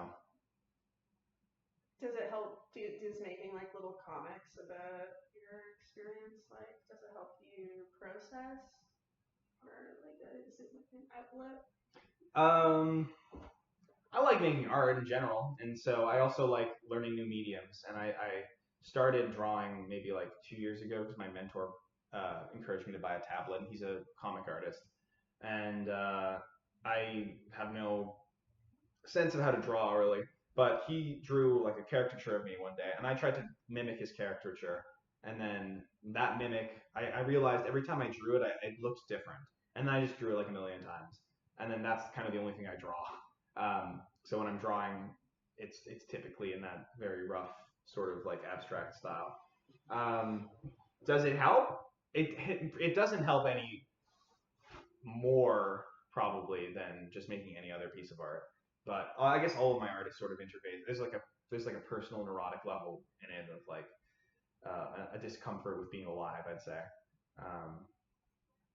Does it help? Does making like little comics about your experience, like, does it help you process, or like, is it like an outlet? I like making art in general, and so I also like learning new mediums. And I started drawing maybe like 2 years ago because my mentor encouraged me to buy a tablet. He's a comic artist, and I have no sense of how to draw really. But he drew like a caricature of me one day, and I tried to mimic his caricature. And then that mimic, I realized every time I drew it, it looked different. And then I just drew it like a million times. And then that's kind of the only thing I draw. So when I'm drawing, it's typically in that very rough sort of like abstract style. Does it help? It doesn't help any more probably than just making any other piece of art. But I guess all of my art is sort of interface. There's like a personal neurotic level in it of like a discomfort with being alive, I'd say.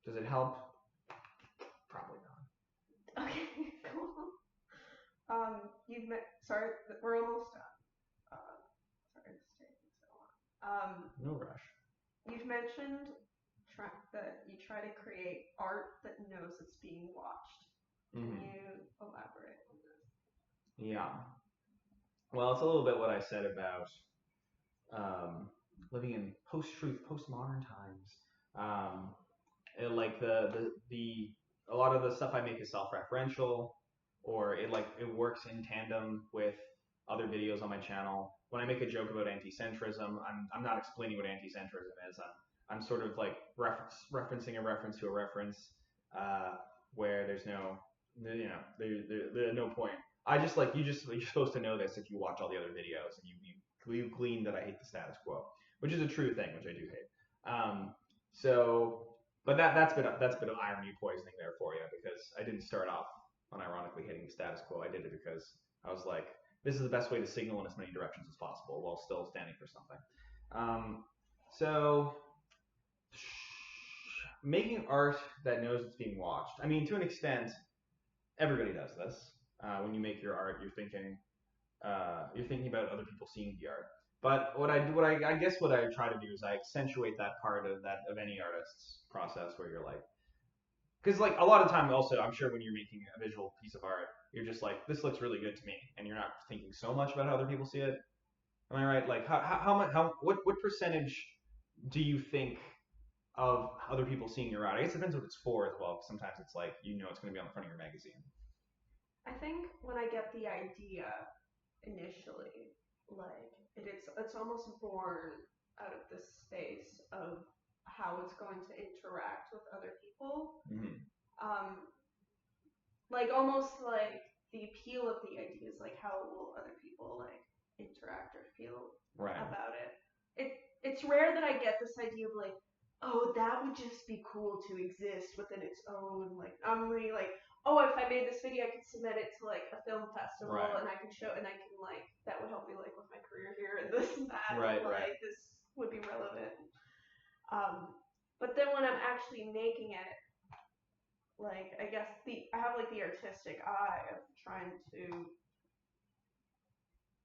Does it help? Probably not. Okay, cool. Sorry, we're almost done. Sorry, it's taking so long. No rush. You've mentioned that you try to create art that knows it's being watched. Can you elaborate on this? Yeah. Well, it's a little bit what I said about living in post-truth, postmodern times. Like a lot of the stuff I make is self-referential, or it works in tandem with other videos on my channel. When I make a joke about anti-centrism, I'm not explaining what anti-centrism is. I'm sort of like referencing a reference to a reference, where there's no point. You're supposed to know this if you watch all the other videos, and you glean that I hate the status quo, which is a true thing, which I do hate. But that's been irony poisoning there for you, because I didn't start off unironically hating the status quo. I did it because I was like, this is the best way to signal in as many directions as possible while still standing for something. So making art that knows it's being watched. I mean, to an extent, everybody does this. When you make your art, you're thinking about other people seeing the art. But what I try to do is I accentuate that part of any artist's process where you're like, because like a lot of time also, I'm sure when you're making a visual piece of art, you're just like, this looks really good to me, and you're not thinking so much about how other people see it. Am I right? Like what percentage do you think of other people seeing your art? I guess it depends what it's for as well. Sometimes it's like, it's going to be on the front of your magazine. I think when I get the idea initially, like it's almost born out of this space of how it's going to interact with other people. like almost like the appeal of the idea is like how will other people like interact or feel about it. It's rare that I get this idea of like, oh, that would just be cool to exist within its own. Like I'm really like, oh, if I made this video, I could submit it to like a film festival, and I could show, and I can like that would help me like with my career here and this and that. And, like this would be relevant. But then when I'm actually making it, like I guess I have like the artistic eye of trying to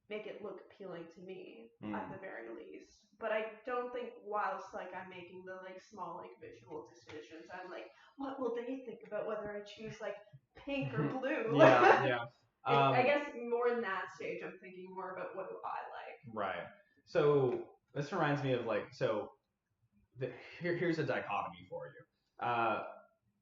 make it look appealing to me at the very least. But I don't think whilst like I'm making the like small like visual decisions, I'm like, what will they think about whether I choose like pink or blue? Yeah. I guess more in that stage, I'm thinking more about what do I like. Right. So this reminds me of like, here's a dichotomy for you.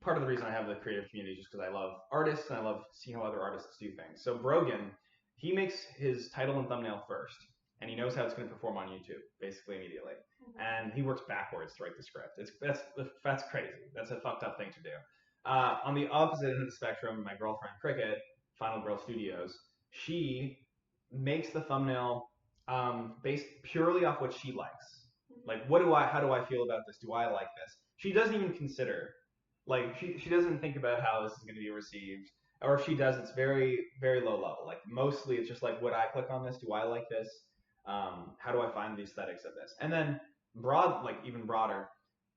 Part of the reason I have the creative community is just because I love artists and I love seeing how other artists do things. So Brogan, he makes his title and thumbnail first, and he knows how it's going to perform on YouTube basically immediately, and he works backwards to write the script. That's crazy. That's a fucked up thing to do. On the opposite end of the spectrum, my girlfriend Cricket, Final Girl Studios, she makes the thumbnail based purely off what she likes. Like, how do I feel about this? Do I like this? She doesn't even consider, like, she doesn't think about how this is going to be received. Or if she does, it's very, very low level. Like, mostly it's just like, would I click on this? Do I like this? How do I find the aesthetics of this? And then even broader,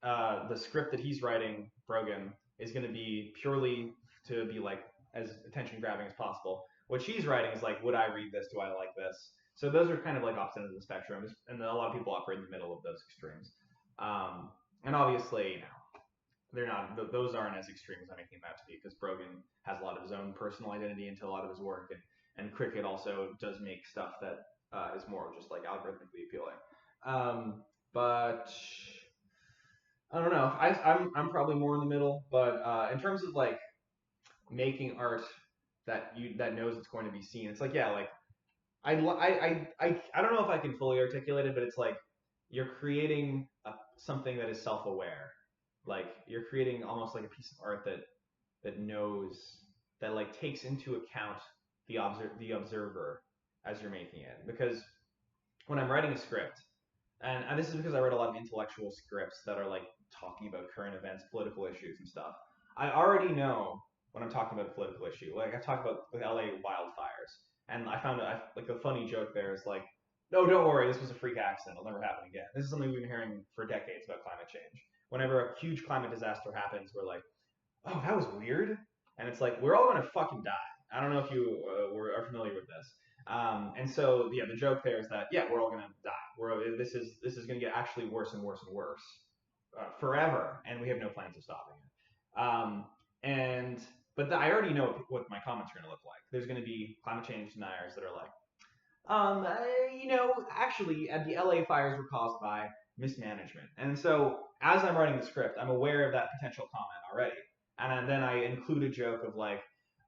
the script that he's writing, Brogan, is going to be purely to be like as attention grabbing as possible. What she's writing is like, would I read this? Do I like this? So those are kind of like opposite ends of the spectrum, and a lot of people operate in the middle of those extremes. And obviously, they're not; those aren't as extreme as I'm making them out to be, because Brogan has a lot of his own personal identity into a lot of his work, and Cricket also does make stuff that is more just like algorithmically appealing. But I don't know. I'm probably more in the middle, but in terms of like making art that knows it's going to be seen, it's like like. I don't know if I can fully articulate it, but it's like you're creating something that is self-aware. Like you're creating almost like a piece of art that knows, that like takes into account the observer as you're making it. Because when I'm writing a script, and this is because I read a lot of intellectual scripts that are like talking about current events, political issues and stuff, I already know when I'm talking about a political issue. Like I talk about the LA wildfires. And I found like a funny joke there is like, no, don't worry, this was a freak accident. It'll never happen again. This is something we've been hearing for decades about climate change. Whenever a huge climate disaster happens, we're like, oh, that was weird. And it's like, we're all going to fucking die. I don't know if you are familiar with this. And so, yeah, the joke there is that, yeah, we're all going to die. This is going to get actually worse and worse and worse forever, and we have no plans of stopping it. But I already know what my comments are going to look like. There's going to be climate change deniers that are like, actually, the LA fires were caused by mismanagement. And so, as I'm writing the script, I'm aware of that potential comment already. And then I include a joke of like,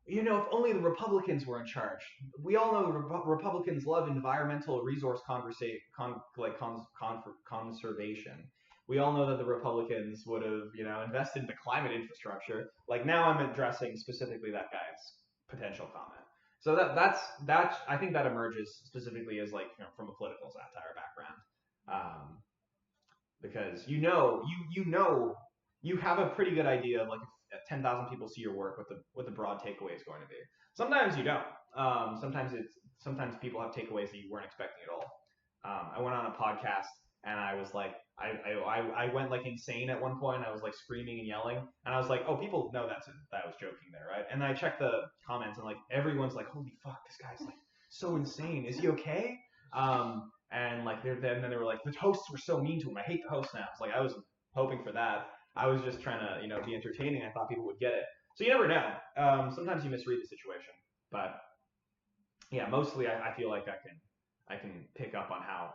if only the Republicans were in charge. We all know the Republicans love environmental resource conservation. We all know that the Republicans would have, invested in the climate infrastructure. Like now I'm addressing specifically that guy's potential comment. So that's I think that emerges specifically as like from a political satire background, because you have a pretty good idea of like if 10,000 people see your work, what the broad takeaway is going to be. Sometimes you don't. Sometimes people have takeaways that you weren't expecting at all. I went on a podcast and I was like, I went like insane at one point. I was like screaming and yelling, and I was like, oh, people know that I was joking there, right? And I checked the comments, and like everyone's like, holy fuck, this guy's like so insane. Is he okay? And like then they were like, the hosts were so mean to him. I hate the host now. It's like I was hoping for that. I was just trying to be entertaining. I thought people would get it. So you never know. Sometimes you misread the situation, but yeah, mostly I feel like I can pick up on how.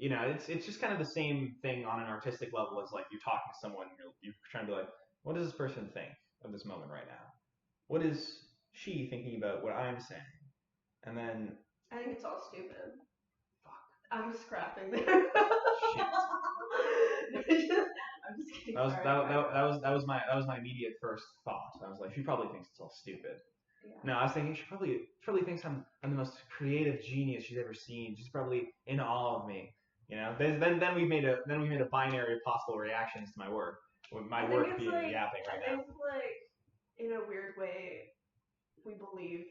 It's just kind of the same thing on an artistic level as like you're talking to someone, you're trying to be like, what does this person think of this moment right now? What is she thinking about what I'm saying? And then I think it's all stupid. Fuck. I'm scrapping there. Shit. I'm just kidding. That was Sorry, that was my immediate first thought. I was like, she probably thinks it's all stupid. Yeah. No, I was thinking she probably thinks I'm the most creative genius she's ever seen. She's probably in awe of me. You know. Then we made a binary of possible reactions to my work. With my work being like, yapping right I now. think like in a weird way, we believe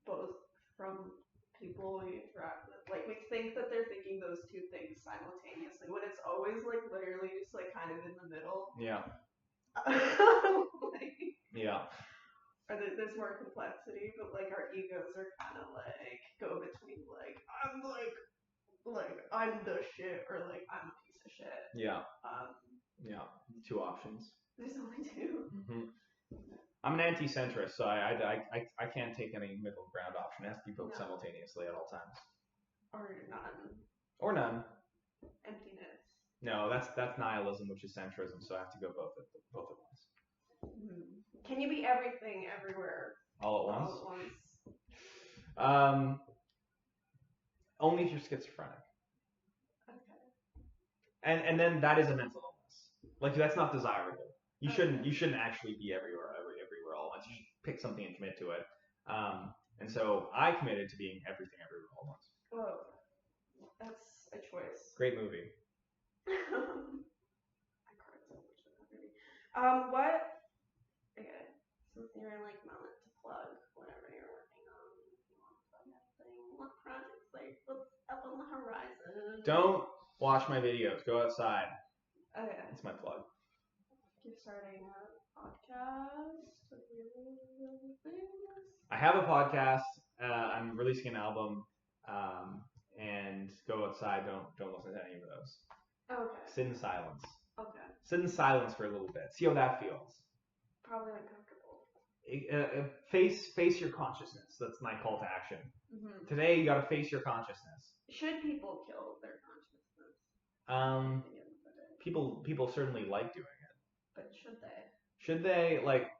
both from people we interact with. Like we think that they're thinking those two things simultaneously when it's always like literally just like kind of in the middle. Yeah. Like, yeah. Or there's more complexity, but like our egos are kind of like go between like I'm the shit or like I'm a piece of shit. Yeah. Yeah. Two options. There's only two. Mm-hmm. I'm an anti-centrist, so I can't take any middle ground option. It has to be both simultaneously at all times. Or none. Or none. Emptiness. No, that's nihilism, which is centrism. So I have to go both at once. Mm-hmm. Can you be everything everywhere all at once? All at once. Only if you're schizophrenic. Okay. And then that is a mental illness. Like that's not desirable. You shouldn't actually be everywhere all at once. You should pick something and commit to it. And so I committed to being everything everywhere all at once. Oh, that's a choice. Great movie. I cried so much in that movie. What? Okay, since you're like moment to plug whatever you're working on, if you want to plug anything, what projects like what's up on the horizon? Don't watch my videos. Go outside. Okay. That's my plug. You're starting a podcast. I have a podcast. I'm releasing an album. And go outside. Don't listen to any of those. Okay. Sit in silence. Okay. Sit in silence for a little bit. See how that feels. Probably uncomfortable. Face your consciousness. That's my call to action. Mm-hmm. Today you got to face your consciousness. Should people kill their consciousness? People certainly like doing it. But should they? Should they? Like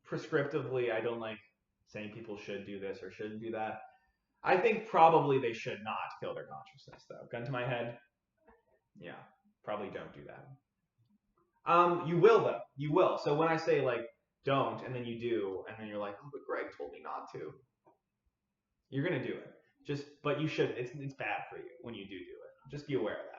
prescriptively, I don't like saying people should do this or shouldn't do that. I think probably they should not kill their consciousness, though. Gun to my head. Yeah, probably don't do that. You will, though. You will. So when I say, like, don't, and then you do, and then you're like, oh, but Greg told me not to. You're going to do it. But you should. It's bad for you when you do it. Just be aware of that.